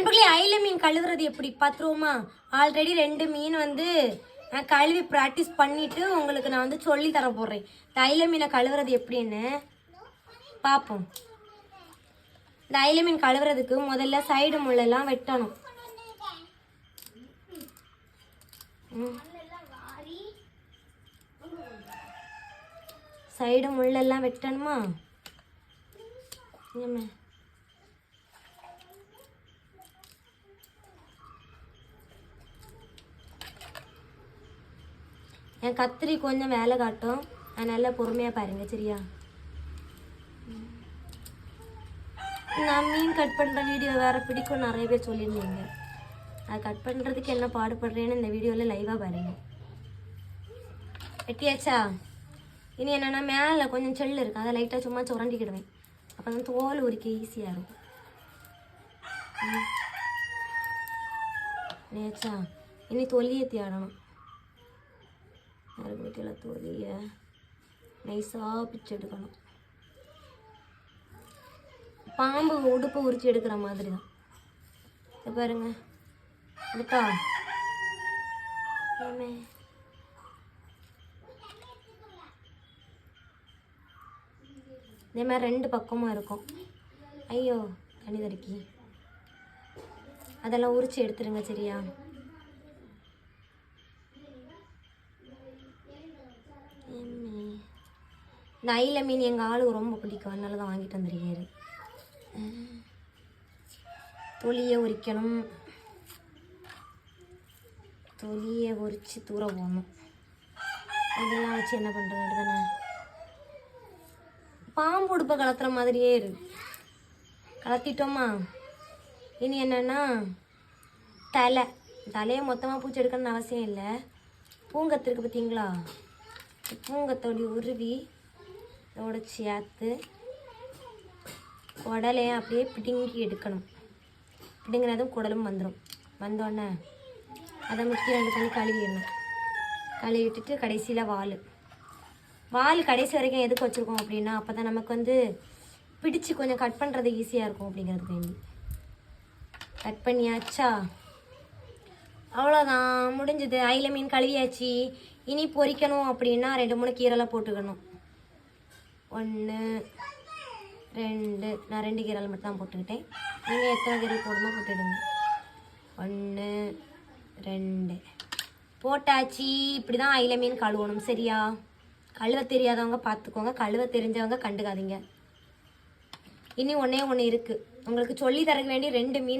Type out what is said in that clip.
நண்பர்களே, அயில மீன் கழுவுறது எப்படி பார்த்துருவோமா? ஆல்ரெடி 2 மீன் வந்து நான் கழுவி ப்ராக்டிஸ் பண்ணிவிட்டு உங்களுக்கு நான் வந்து சொல்லி தர போடுறேன். இந்த அயில மீனை கழுவுறது எப்படின்னு பார்ப்போம். இந்த அயில மீன் கழுவுறதுக்கு முதல்ல சைடு முள்ளெல்லாம் வெட்டணும். சைடு முள்ளெல்லாம் வெட்டணுமா? என் கத்திரி கொஞ்சம் வேலை காட்டும், அதனால பொறுமையாக பாருங்க சரியா? நான் மீன் கட் பண்ணுற வீடியோ வேறு பிடிக்கும் நிறைய பேர் சொல்லியிருந்தீங்க. அது கட் பண்ணுறதுக்கு என்ன பாடுபடுறேன்னு இந்த வீடியோவில் லைவாக பாருங்க. வெட்டியாச்சா? இனி என்னென்னா மேலே கொஞ்சம் செல்லு இருக்குது, அதை லைட்டாக சும்மா சுரண்டிக்கிடுவேன். அப்போ தான் தோல் உரிக்க ஈஸியாக இருக்கும். நேச்சா இனி தொலியை தேடணும். வீட்டில் தொலியை நைஸாக பிச்சு எடுக்கணும். பாம்பு உடுப்பை உரிச்சு எடுக்கிற மாதிரி தான். இதை பாருங்க, இருக்கா? இதே மாதிரி 2 பக்கமும் இருக்கும். ஐயோ தண்ணி தடுக்கி, அதெல்லாம் உரிச்சு எடுத்துருங்க சரியா? இந்த அயில மீன் எங்கள் ஆளுக்கு ரொம்ப பிடிக்கும், அதனால தான் வாங்கிட்டு வந்துருக்காரு. தொலியை உரிக்கணும். தொலியை உரித்து தூர போகணும். அதெல்லாம் வச்சு என்ன பண்ணுறது தானே? பாம்பு உடுப்பை கலத்துற மாதிரியே இருக்கு. கலத்திட்டோமா? இனி என்னென்னா தலையை மொத்தமாக பூச்சி எடுக்கணும்னு அவசியம் இல்லை. பூங்கத்து இருக்குது பார்த்தீங்களா? பூங்கத்தோடி உருவி இதோட சேர்த்து குடலையும் அப்படியே பிடுங்கி எடுக்கணும். பிடுங்கினதும் குடலும் வந்துடும். வந்தோடனே அதை முக்கிய 2 தண்ணி கழுவிடணும். கழுவி விட்டுட்டு கடைசியில் வால் கடைசி வரைக்கும் எதுக்கு வச்சுருக்கோம் அப்படின்னா, அப்போ தான் நமக்கு வந்து பிடிச்சி கொஞ்சம் கட் பண்ணுறது ஈஸியாக இருக்கும் அப்படிங்கிறதுக்கு வேண்டி. கட் பண்ணியாச்சா? அவ்வளோதான், முடிஞ்சது. அயில மீன் கழுவியாச்சு. இனி பொரிக்கணும் அப்படின்னா 2-3 கீரைலாம் போட்டுக்கணும். 1 2 நான் 2 கீரை மட்டும் தான் போட்டுக்கிட்டேன். நீங்கள் எத்தனை கீரை போடணுமோ போட்டுடுங்க. 1 2 போட்டாச்சு. இப்படி தான் அயில மீன் கழுவணும் சரியா? கழுவ தெரியாதவங்க பார்த்துக்கோங்க, கழுவ தெரிஞ்சவங்க கண்டுக்காதீங்க. இனி ஒன்றே ஒன்று இருக்குது, உங்களுக்கு சொல்லி தரக்கு வேண்டி 2 மீன்